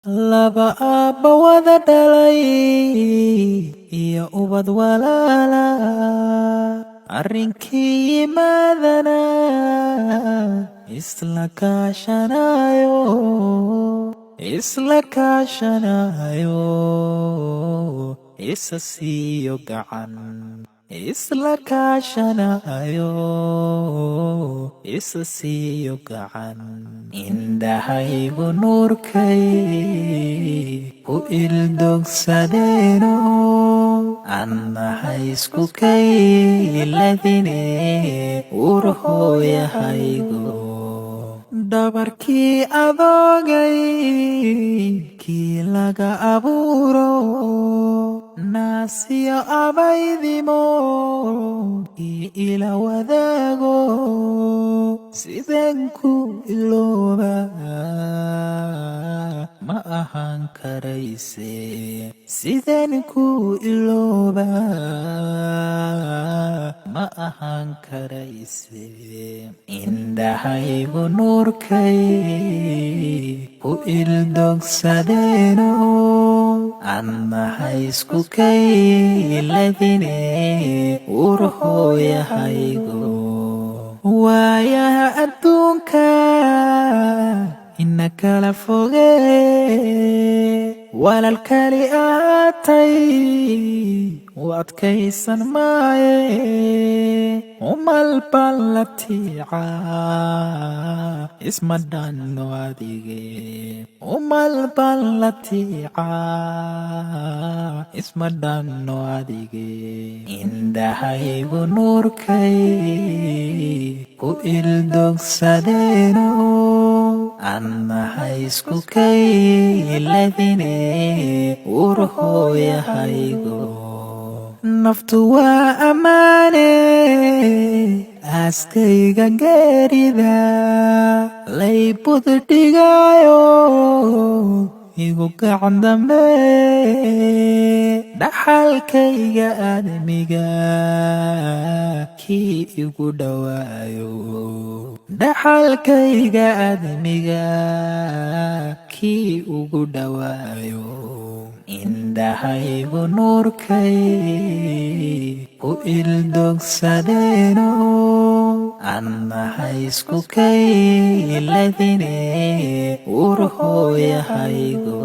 Laba Aabe wada dhalay iyo ubad walaalaa arrinkii yimaadana isla kaashanayo isa siiyo gacan isla kaashanayo isa siiyo gacan indhahaygu nuurkay ku ildogsadeeno annahay isku kayladine urhooyahaygo dhabarkii adoogay kii laga abuuro naasiyo abaydimo kii ila wadaago sideen ku ilooba ma ahaan karayse sideen ku ilooba ma ahaan karayse indhahaygu nuurkay ku ildogsadeeno annahay isku kayladine urhooyahaygo waayaha adduunka ina kala foge walaalkali ahaatay u adkaysan maaye umal baan la tiicaa isma dhanno adige umal baan la tiicaa isma dhanno adige indhahaygu nuurkay ku ildogsadeeno annahay isku kayladine urhooyahaygo naftu waa ammaane aaskayga geerida laybud dhigayo igu gacan dambe dhaxalkayga aadamiga kii igu dhawaayo dhaxalkayga aadamiga kii ugu dhawaayo indhahaygu nuurkay ku ildogsadeeno annahay isku kayladine urhooyahaygo